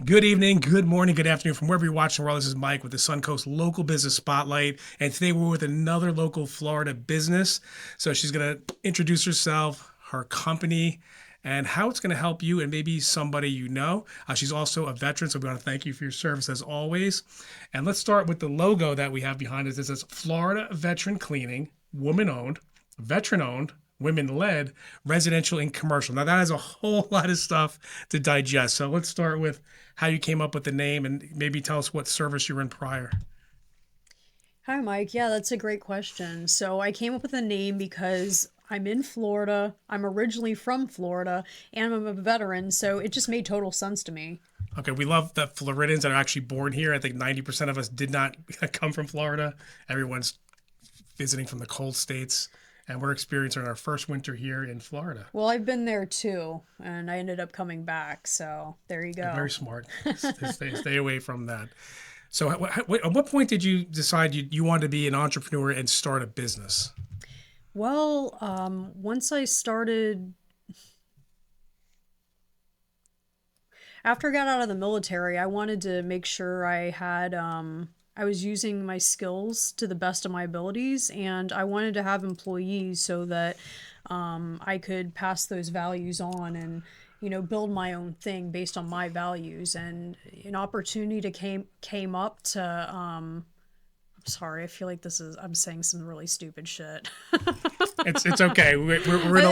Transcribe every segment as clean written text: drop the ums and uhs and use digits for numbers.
Good evening, good morning, good afternoon from wherever you're watching the world. This is Mike with the Suncoast Local Business Spotlight. And today we're with another local Florida business. So she's going to introduce herself, her company, and how it's going to help you and maybe somebody you know. She's also a veteran, so we want to thank you for your service as always. And let's start with the logo that we have behind us. It says Florida Veteran Cleaning, woman owned, veteran owned, women led, residential and commercial. Now that has a whole lot of stuff to digest. So let's start with how you came up with the name and maybe tell us what service you were in prior. Hi, Mike. Yeah, that's a great question. So I came up with a name because I'm in Florida. I'm originally from Florida and I'm a veteran, so it just made total sense to me. Okay, we love the Floridans that are actually born here. I think 90% of us did not come from Florida. Everyone's visiting from the cold states, and we're experiencing our first winter here in Florida. Well, I've been there too, and I ended up coming back, so there you Very go. smart. Stay away from that. So, at what point did you decide you wanted to be an entrepreneur and start a business? Well, once I started, after I got out of the military, I wanted to make sure I was using my skills to the best of my abilities, and I wanted to have employees so that I could pass those values on and build my own thing based on my values. And an opportunity to came up to sorry, I feel like I'm saying some really stupid shit. It's okay. It's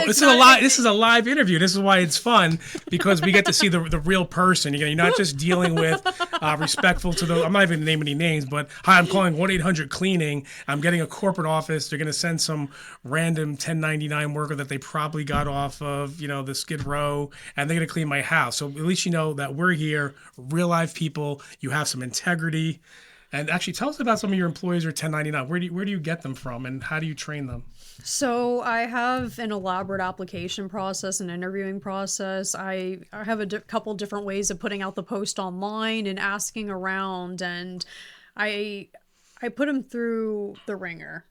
This is a not. live. This is a live interview. This is why it's fun because we get to see the real person. You're not just dealing with respectful to the. I'm not even gonna name any names, but hi, I'm calling 1-800 cleaning. I'm getting a corporate office. They're gonna send some random 1099 worker that they probably got off of the Skid Row, and they're gonna clean my house. So at least you know that we're here, real live people. You have some integrity. And actually, tell us about some of your employees or 1099. Where do you get them from, and how do you train them? So I have an elaborate application process and interviewing process. I have couple different ways of putting out the post online and asking around, and I I put them through the ringer.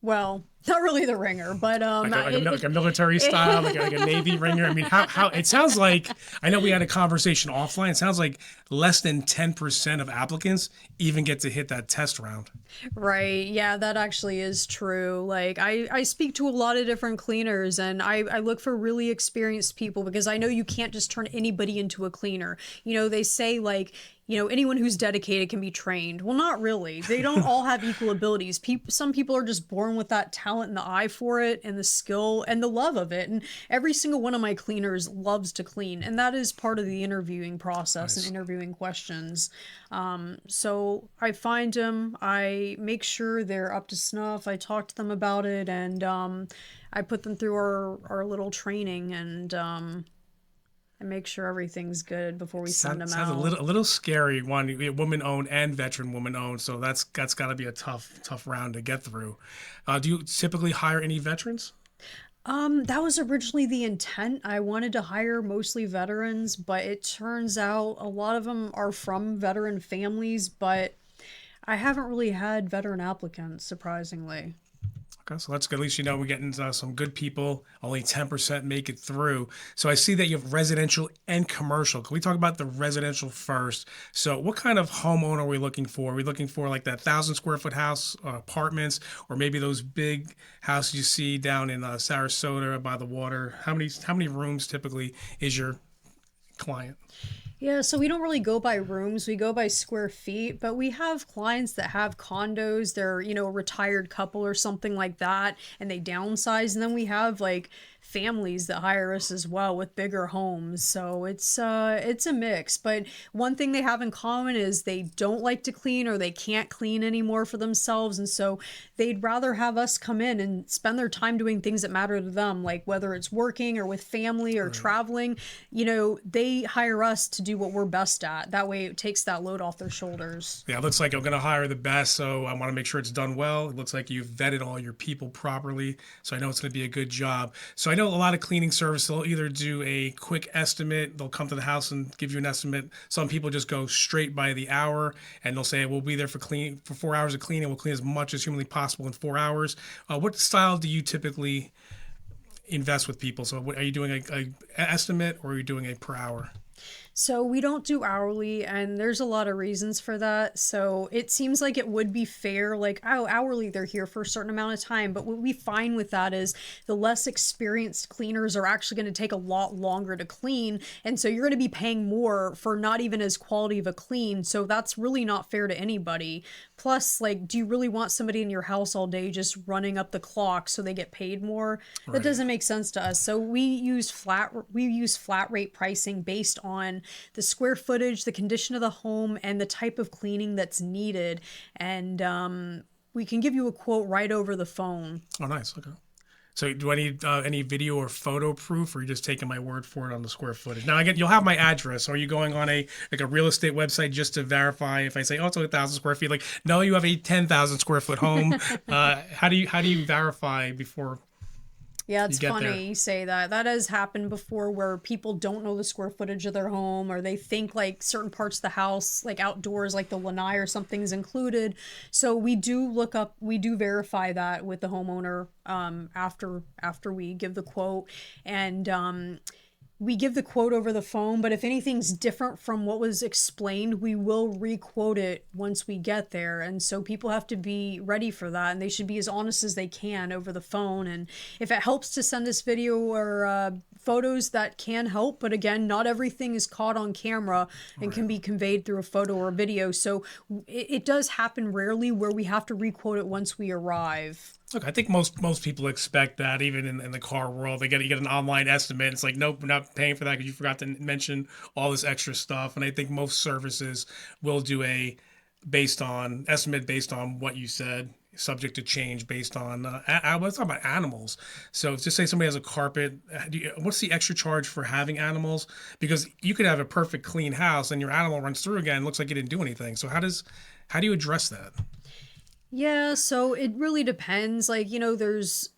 Well, not really the ringer, but Like a military style, like a Navy ringer. I mean, how it sounds like. I know we had a conversation offline. It sounds like less than 10% of applicants even get to hit that test round. Right. Yeah, that actually is true. Like I speak to a lot of different cleaners and I look for really experienced people because I know you can't just turn anybody into a cleaner. They say like, anyone who's dedicated can be trained. Well, not really. They don't all have equal abilities. Some people are just born with that talent and the eye for it and the skill and the love of it. And every single one of my cleaners loves to clean. And that is part of the interviewing process and Nice. interviewing questions. So I find them, I make sure they're up to snuff. I talk to them about it, and I put them through our little training, and I make sure everything's good before we send them Sounds out. a little scary. One woman owned and veteran woman owned, so that's got to be a tough round to get through. Do you typically hire any veterans? That was originally the intent. I wanted to hire mostly veterans, but it turns out a lot of them are from veteran families, but I haven't really had veteran applicants, surprisingly. Okay, so that's good. At least we're getting some good people. Only 10% make it through. So I see that you have residential and commercial. Can we talk about the residential first? So what kind of homeowner are we looking for? Are we looking for like that 1,000 square foot house, apartments, or maybe those big houses you see down in Sarasota by the water? How many rooms typically is your client? Yeah, so we don't really go by rooms, we go by square feet, but we have clients that have condos, they're, a retired couple or something like that, and they downsize. And then we have like families that hire us as well with bigger homes. So it's a mix. But one thing they have in common is they don't like to clean or they can't clean anymore for themselves. And so they'd rather have us come in and spend their time doing things that matter to them, like whether it's working or with family or Right. traveling. They hire us to do what we're best at. That way it takes that load off their shoulders. Yeah, it looks like I'm going to hire the best, so I want to make sure it's done well. It looks like you've vetted all your people properly, so I know it's going to be a good job. So I know a lot of cleaning service, they'll either do a quick estimate, they'll come to the house and give you an estimate. Some people just go straight by the hour, and they'll say, we'll be there for 4 hours of cleaning. We'll clean as much as humanly possible in 4 hours. What style do you typically invest with people? So are you doing a estimate or are you doing a per hour? So we don't do hourly, and there's a lot of reasons for that. So it seems like it would be fair, like, oh, hourly, they're here for a certain amount of time. But what we find with that is the less experienced cleaners are actually going to take a lot longer to clean. And so you're going to be paying more for not even as quality of a clean. So that's really not fair to anybody. Plus, like, do you really want somebody in your house all day just running up the clock so they get paid more? That Right. doesn't make sense to us. So we use flat rate pricing based on the square footage, the condition of the home, and the type of cleaning that's needed. And we can give you a quote right over the phone. Oh, nice. Okay. So do I need any video or photo proof, or are you just taking my word for it on the square footage? Now, you'll have my address. Are you going on a real estate website just to verify if I say, oh, it's only 1,000 square feet? Like, no, you have a 10,000 square foot home. How do you verify before Yeah, you it's get funny there? you say that. That has happened before where people don't know the square footage of their home, or they think like certain parts of the house, like outdoors, like the lanai or something's included. So we do verify that with the homeowner after we give the quote. And we give the quote over the phone, but if anything's different from what was explained, we will re-quote it once we get there. And so people have to be ready for that, and they should be as honest as they can over the phone. And if it helps to send us video or photos, that can help. But again, not everything is caught on camera and can be conveyed through a photo or a video. So it does happen rarely where we have to re-quote it once we arrive. Look, I think most people expect that, even in the car world. You get an online estimate. It's like, nope, we're not paying for that because you forgot to mention all this extra stuff. And I think most services will do a estimate based on what you said, subject to change based on let's talk about animals. So just say somebody has a carpet. What's the extra charge for having animals? Because you could have a perfect clean house and your animal runs through again, looks like you didn't do anything. So how do you address that? Yeah, so it really depends. Like, there's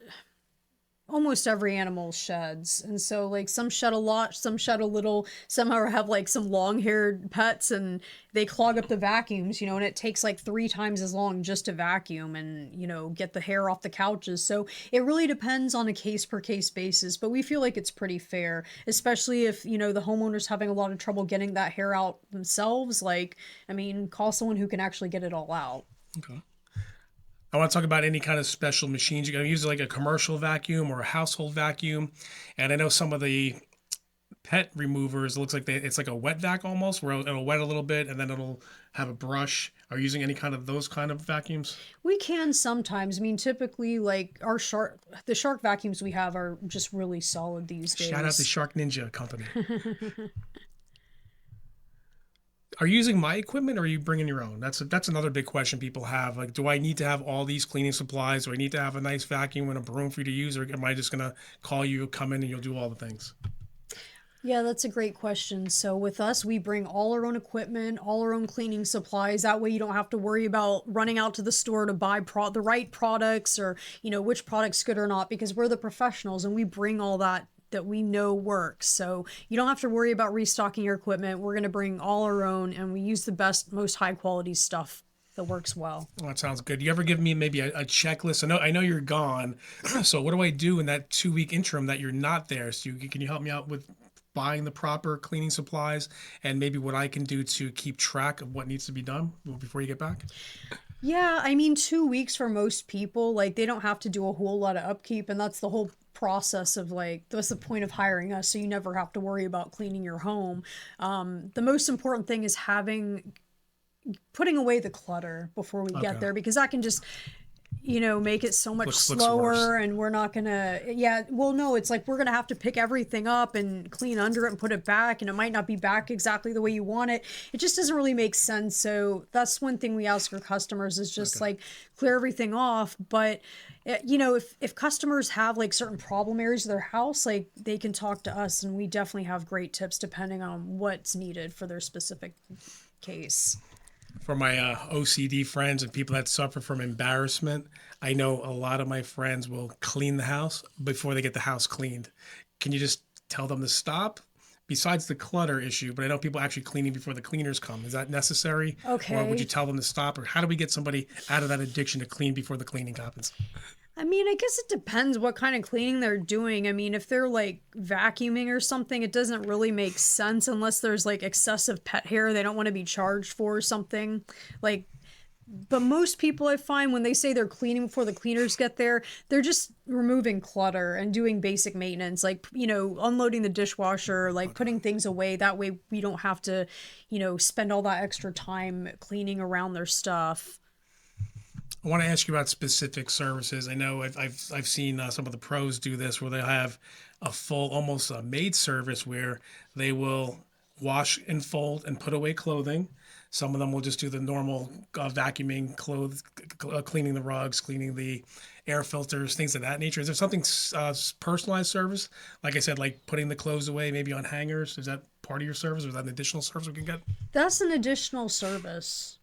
almost every animal sheds. And so like some shed a lot, some shed a little, some have like some long-haired pets and they clog up the vacuums, and it takes like 3 times as long just to vacuum and, get the hair off the couches. So it really depends on a case per case basis, but we feel like it's pretty fair, especially if, the homeowner's having a lot of trouble getting that hair out themselves. Like, I mean, call someone who can actually get it all out. Okay. I want to talk about any kind of special machines. You're going to use like a commercial vacuum or a household vacuum. And I know some of the pet removers, it looks like it's like a wet vac almost, where it'll wet a little bit and then it'll have a brush. Are you using any kind of those kind of vacuums? We can sometimes. I mean, typically, like the shark vacuums we have are just really solid these days. Shout out to Shark Ninja Company. Are you using my equipment or are you bringing your own? That's another big question people have. Like, do I need to have all these cleaning supplies? Do I need to have a nice vacuum and a broom for you to use? Or am I just going to call you, come in, and you'll do all the things? Yeah, that's a great question. So with us, we bring all our own equipment, all our own cleaning supplies. That way you don't have to worry about running out to the store to buy the right products or, which product's good or not, because we're the professionals and we bring all that we know works. So you don't have to worry about restocking your equipment. We're going to bring all our own, and we use the best, most high quality stuff that works well. Well, that sounds good. Do you ever give me maybe a checklist? I know you're gone. So what do I do in that 2 week interim that you're not there? So can you help me out with buying the proper cleaning supplies and maybe what I can do to keep track of what needs to be done before you get back? Yeah, I mean, 2 weeks for most people, like they don't have to do a whole lot of upkeep, and that's the whole process of like, that's the point of hiring us, so you never have to worry about cleaning your home. The most important thing is putting away the clutter before we get there, because that can just make it so much slower, and we're not gonna, no, it's like we're gonna have to pick everything up and clean under it and put it back, and it might not be back exactly the way you want it. It just doesn't really make sense. So that's one thing we ask our customers is just like clear everything off. But if customers have like certain problem areas of their house, like they can talk to us, and we definitely have great tips depending on what's needed for their specific case. For my OCD friends and people that suffer from embarrassment, I know a lot of my friends will clean the house before they get the house cleaned. Can you just tell them to stop? Besides the clutter issue, but I know people actually cleaning before the cleaners come. Is that necessary? Okay. Or would you tell them to stop? Or how do we get somebody out of that addiction to clean before the cleaning happens? I mean, I guess it depends what kind of cleaning they're doing. I mean, if they're like vacuuming or something, it doesn't really make sense unless there's like excessive pet hair they don't want to be charged for or something. Like, but most people I find when they say they're cleaning before the cleaners get there, they're just removing clutter and doing basic maintenance, like, unloading the dishwasher, like putting things away. That way we don't have to, spend all that extra time cleaning around their stuff. I want to ask you about specific services. I know I've seen some of the pros do this where they have a full, almost a maid service where they will wash and fold and put away clothing. Some of them will just do the normal vacuuming, clothes, cleaning the rugs, cleaning the air filters, things of that nature. Is there something personalized service? Like I said, like putting the clothes away, maybe on hangers. Is that part of your service, or is that an additional service we can get? That's an additional service.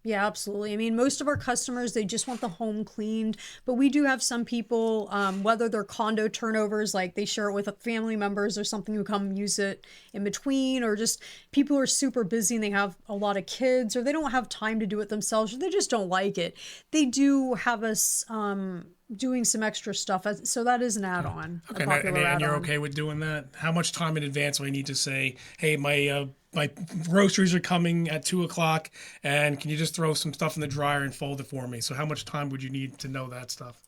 Yeah, absolutely. I mean, most of our customers, they just want the home cleaned, but we do have some people, whether they're condo turnovers, like they share it with family members or something who come use it in between, or just people who are super busy and they have a lot of kids, or they don't have time to do it themselves, or they just don't like it. They do have us doing some extra stuff. So that is an add-on, Okay, a popular and you're add-on. okay with doing that? How much time in advance do I need to say, hey, my groceries are coming at 2 o'clock, and can you just throw some stuff in the dryer and fold it for me? So how much time would you need to know that stuff?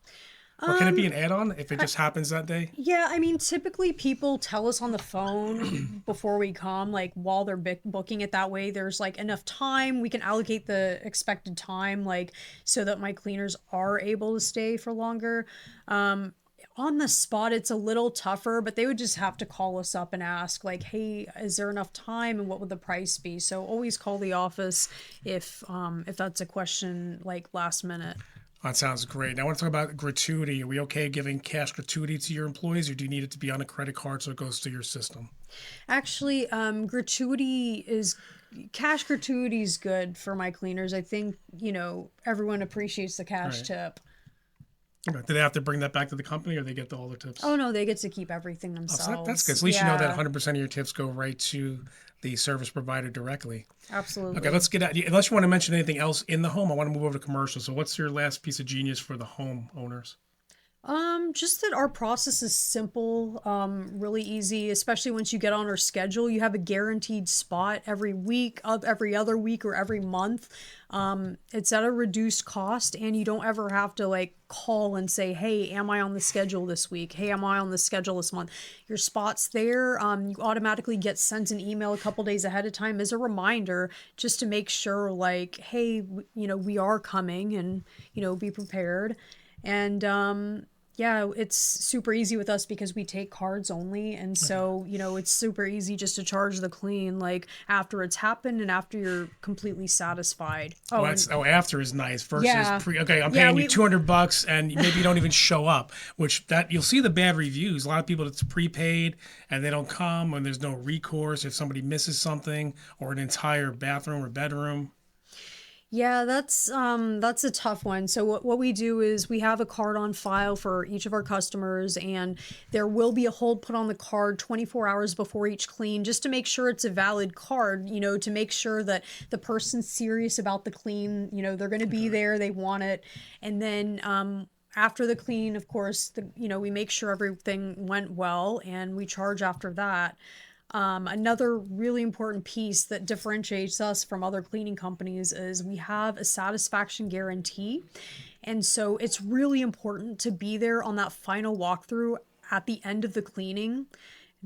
Or can it be an add-on if it just happens that day? Yeah, I mean, typically people tell us on the phone before we come, like while they're booking it that way, there's like enough time. We can allocate the expected time, like so that my cleaners are able to stay for longer. On the spot, it's a little tougher, but they would just have to call us up and ask, like, hey, is there enough time and what would the price be? So always call the office if that's a question like last minute. That sounds great. Now I want to talk about gratuity. Are we okay giving cash gratuity to your employees, or do you need it to be on a credit card so it goes to your system? Actually, cash gratuity is good for my cleaners. I think, everyone appreciates the cash Right. tip. Okay. Do they have to bring that back to the company, or they get all the tips? Oh no, they get to keep everything Oh, so themselves. that's good. So at least you know that Yeah, 100% of your tips go right to the service provider directly. absolutely. Okay, let's get at unless you want to mention anything else in the home. I want to move over to commercial. So what's your last piece of genius for the home owners? Just that our process is simple, really easy, especially once you get on our schedule. You have a guaranteed spot every week, of every other week, or every month. It's at a reduced cost, and you don't ever have to like call and say, hey, am I on the schedule this week? Hey, am I on the schedule this month? Your spot's there. You automatically get sent an email a couple days ahead of time as a reminder, just to make sure, like, hey, we are coming, and, be prepared. And yeah, it's super easy with us because we take cards only. And so, it's super easy just to charge the clean, like after it's happened and after you're completely satisfied. Oh, Oh, that's and after is nice versus yeah. pre. Okay, I'm Yeah, paying you $200 and maybe you don't even show up. Which that you'll see the bad reviews. A lot of people it's prepaid and they don't come, and there's no recourse if somebody misses something or an entire bathroom or bedroom. Yeah, that's a tough one. So what we do is we have a card on file for each of our customers, and there will be a hold put on the card 24 hours before each clean, just to make sure it's a valid card, to make sure that the person's serious about the clean, they're going to be there, they want it. And then after the clean, of course, we make sure everything went well, and we charge after that. Another really important piece that differentiates us from other cleaning companies is we have a satisfaction guarantee. And so it's really important to be there on that final walkthrough at the end of the cleaning,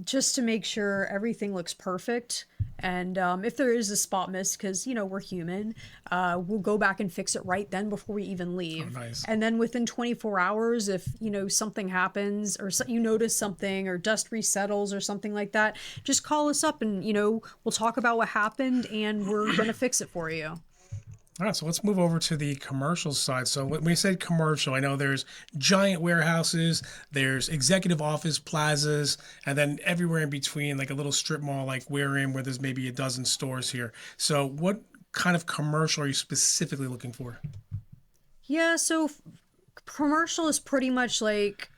just to make sure everything looks perfect. And if there is a spot miss, because, we're human, we'll go back and fix it right then before we even leave. Oh, nice. And then within 24 hours, if, something happens, or you notice something, or dust resettles or something like that, just call us up and, we'll talk about what happened, and we're going to fix it for you. All right, so let's move over to the commercial side. So when we say commercial, I know there's giant warehouses, there's executive office plazas, and then everywhere in between, like a little strip mall like we're in, where there's maybe a dozen stores here. So what kind of commercial are you specifically looking for? Yeah, so commercial is pretty much like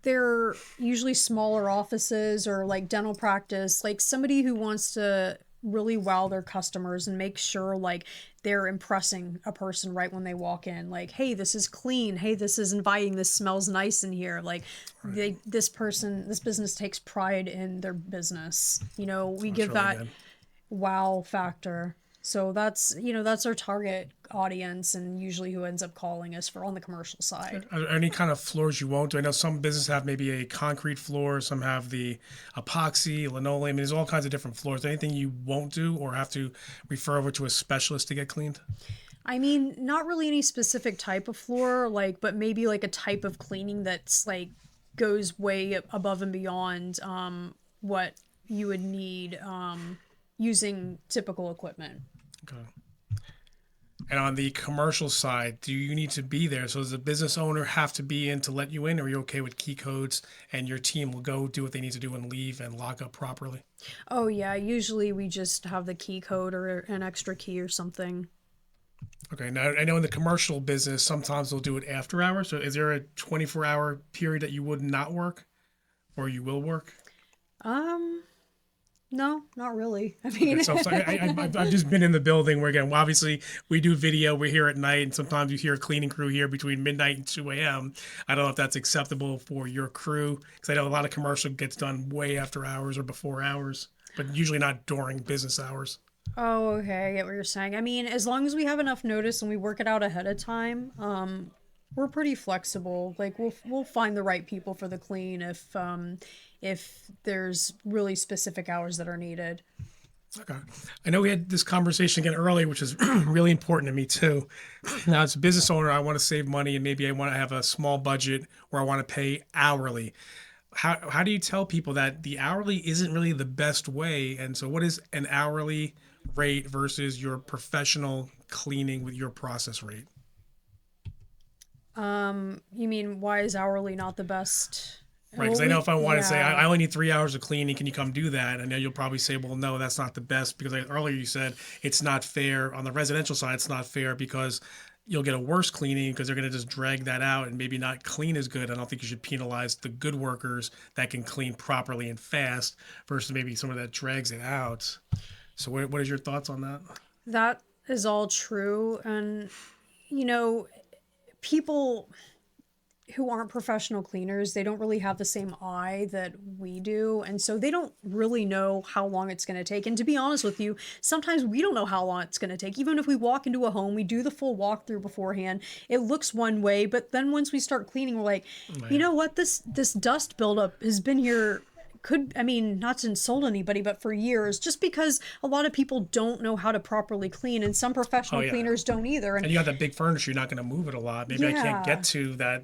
they're usually smaller offices or like dental practice, like somebody who wants to really wow their customers and make sure like they're impressing a person right when they walk in. Like, hey, this is clean. Hey, this is inviting. This smells nice in here. Like, Right. this business takes pride in their business. You know, we That's give really that good. wow factor. So that's, you know, that's our target audience and usually who ends up calling us for on the commercial side. Are there any kind of floors you won't do? I know some businesses have maybe a concrete floor, some have the epoxy, linoleum. I mean, there's all kinds of different floors. Anything you won't do or have to refer over to a specialist to get cleaned? I mean, not really any specific type of floor, like, but maybe like a type of cleaning that's like goes way above and beyond what you would need using typical equipment. Okay. And on the commercial side, do you need to be there? So does the business owner have to be in to let you in, or are you okay with key codes and your team will go do what they need to do and leave and lock up properly? Oh yeah, usually we just have the key code or an extra key or something. Okay. Now I know in the commercial business, sometimes they'll do it after hours. So is there a 24-hour period that you would not work or you will work? Um, no, not really. I Okay, mean, so I've just been in the building where, again, well, obviously we do video, we're here at night, and sometimes you hear a cleaning crew here between midnight and 2 a.m. I don't know if that's acceptable for your crew, because I know a lot of commercial gets done way after hours or before hours, but usually not during business hours. oh, okay, I get what you're saying. I mean, as long as we have enough notice and we work it out ahead of time, we're pretty flexible. Like we'll find the right people for the clean if there's really specific hours that are needed. Okay. I know we had this conversation again earlier, which is really important to me too. Now, as a business owner, I want to save money and maybe I want to have a small budget where I want to pay hourly. How do you tell people that the hourly isn't really the best way? And so, what is an hourly rate versus your professional cleaning with your process rate? You mean why is hourly not the best? Right, because Well, I know if I want to say yeah. I only need 3 hours of cleaning, can you come do that? And then you'll probably say, well, no, that's not the best because earlier you said it's not fair on the residential side. It's not fair because you'll get a worse cleaning because they're going to just drag that out and maybe not clean as good. I don't think you should penalize the good workers that can clean properly and fast versus maybe someone that drags it out. So, what is your thoughts on that? That is all true. And, you know, people who aren't professional cleaners, they don't really have the same eye that we do. And so they don't really know how long it's going to take. And to be honest with you, sometimes we don't know how long it's going to take. Even if we walk into a home, we do the full walkthrough beforehand. It looks one way, but then once we start cleaning, we're like, you Yeah. know what? This dust buildup has been here could I mean not to insult anybody but for years just because a lot of people don't know how to properly clean and some Oh professional yeah. cleaners don't either and And you got that big furniture, you're not going to move it a lot. Maybe I can't yeah. get to that,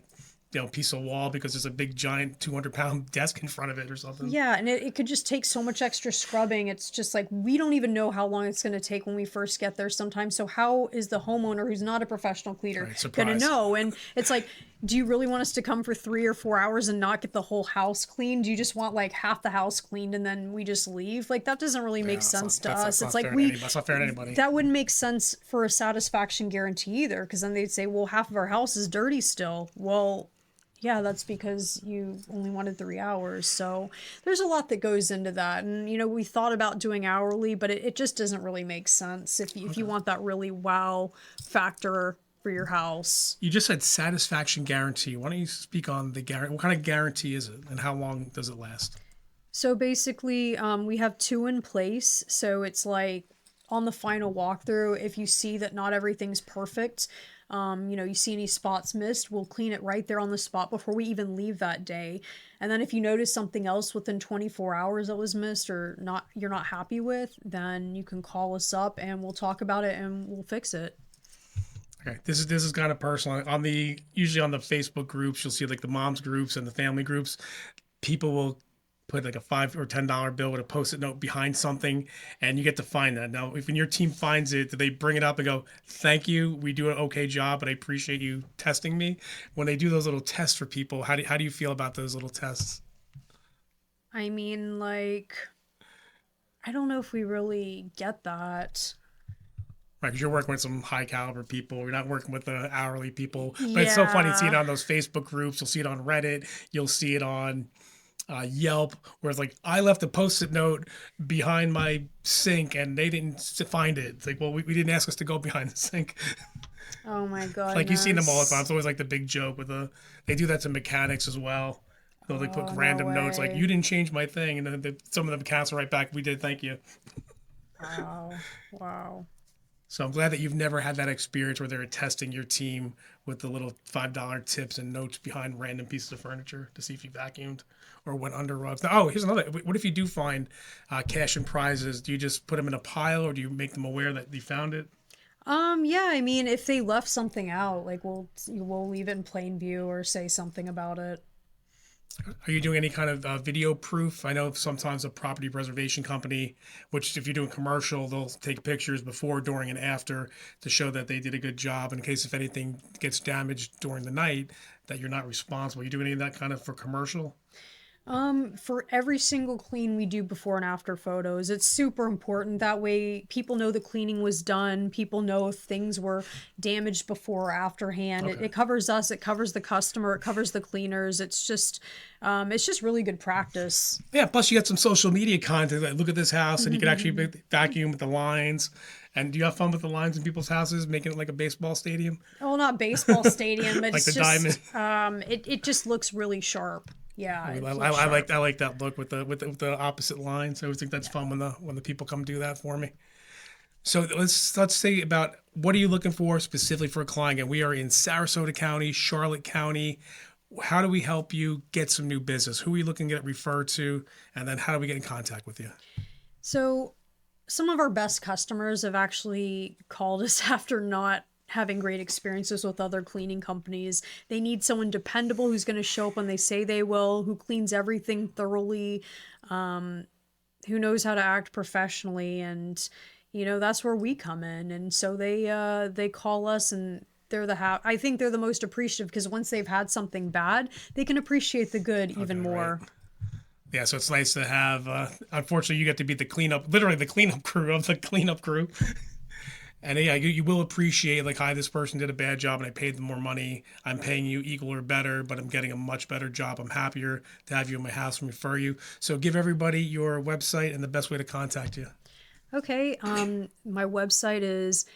piece of wall because there's a big giant 200-pound desk in front of it or something. Yeah, and it could just take so much extra scrubbing. It's just like we don't even know how long it's going to take when we first get there sometimes. So how is the homeowner who's not a professional cleaner Right, going to surprise. know? And it's like, do you really want us to come for 3 or 4 hours and not get the whole house cleaned? Do you just want like half the house cleaned and then we just leave? Like that doesn't really Yeah, make sense to that's us. not It's like fair to anybody. That's not fair to anybody. that wouldn't make sense for a satisfaction guarantee either, because then they'd say, well, half of our house is dirty still. Well, yeah, that's because you only wanted 3 hours. So there's a lot that goes into that. And, you know, we thought about doing hourly, but it just doesn't really make sense if you want that really wow factor for your house. You just said satisfaction guarantee. Why don't you speak on the guarantee? What kind of guarantee is it, and how long does it last? So basically, we have two in place. So it's like on the final walkthrough, if you see that not everything's perfect, you know, you see any spots missed, we'll clean it right there on the spot before we even leave that day. And then if you notice something else within 24 hours that was missed or not, you're not happy with, then you can call us up and we'll talk about it and we'll fix it. Okay, this is kind of personal. Usually on the Facebook groups, you'll see like the moms groups and the family groups. People will put like a $5 or $10 bill with a post-it note behind something, and you get to find that. Now, if when your team finds it, do they bring it up and go, "Thank you, we do an okay job, but I appreciate you testing me"? When they do those little tests for people, how do you feel about those little tests? I mean, like, I don't know if we really get that. Right, because you're working with some high caliber people. You're not working with the hourly people. But it's so funny to see it Yeah. on those Facebook groups. You'll see it on Reddit. You'll see it on Yelp, where it's like I left a post-it note behind my sink and they didn't find it. It's like, well, we didn't ask us to go behind the sink. Oh my Like you've seen them all the time. goodness. It's always like the big joke with the. They do that to mechanics as well. They'll like put Oh, no random notes like way. you didn't change my thing, and then some of them cancel right back. We did, thank you. Wow. Wow. So I'm glad that you've never had that experience where they're testing your team with the little $5 tips and notes behind random pieces of furniture to see if you vacuumed or went under rugs. Now, oh, here's another. What if you do find cash and prizes? Do you just put them in a pile, or do you make them aware that you found it? Yeah, I mean, if they left something out, like we'll leave it in plain view or say something about it. Are you doing any kind of video proof? I know sometimes a property preservation company, which if you're doing commercial, they'll take pictures before, during, and after to show that they did a good job in case if anything gets damaged during the night, that you're not responsible. You do any of that kind of for commercial? For every single clean we do before and after photos, it's super important. That way people know the cleaning was done. People know if things were damaged before or afterhand. It, Okay. it covers us, it covers the customer, it covers the cleaners. It's just really good practice. Yeah. Plus, you got some social media content. Like, look at this house, and you can actually vacuum with the lines. And do you have fun with the lines in people's houses, making it like a baseball stadium, Well, not baseball stadium, but like the it's diamond? just, it just looks really sharp. Yeah, it looks I sharp. like that look with the opposite lines. I always think that's fun when the people come do that for me. So let's say about what are you looking for specifically for a client? And we are in Sarasota County, Charlotte County. How do we help you get some new business? Who are you looking to get referred to? And then how do we get in contact with you? So some of our best customers have actually called us after not having great experiences with other cleaning companies. They need someone dependable who's going to show up when they say they will, who cleans everything thoroughly, who knows how to act professionally, and that's where we come in. And so they call us, and I think they're the most appreciative because once they've had something bad, they can appreciate the good even Okay, right. more. Yeah, so it's nice to have. Unfortunately, you get to be the cleanup, literally the cleanup crew of the cleanup crew. And yeah, you will appreciate like, hi, this person did a bad job and I paid them more money. I'm paying you equal or better, but I'm getting a much better job. I'm happier to have you in my house and refer you. So give everybody your website and the best way to contact you. Okay, my website is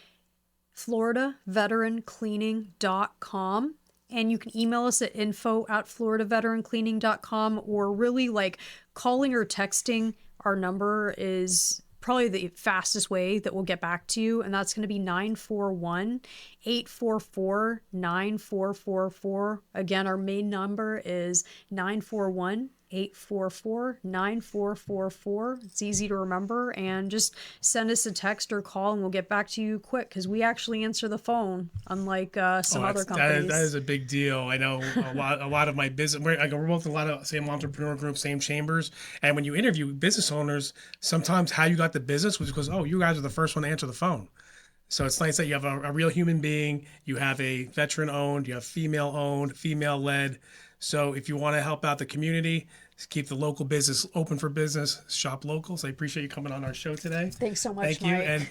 floridaveterancleaning.com. And you can email us at info@floridaveterancleaning.com, or really like calling or texting our number is probably the fastest way that we'll get back to you. And that's going to be 941-844-9444. Again, our main number is 941-844-9444. It's easy to remember, and just send us a text or call and we'll get back to you quick because we actually answer the phone, unlike some other companies. That is a big deal. I know a lot of my business. We're both in a lot of same entrepreneur groups, same chambers. And when you interview business owners, sometimes how you got the business was because, oh, you guys are the first one to answer the phone. So it's nice that you have a real human being. You have a veteran owned. You have female owned, female led. So if you want to help out the community, keep the local business open for business, shop local. So I appreciate you coming on our show today. Thanks so much, Thank you, Mike. and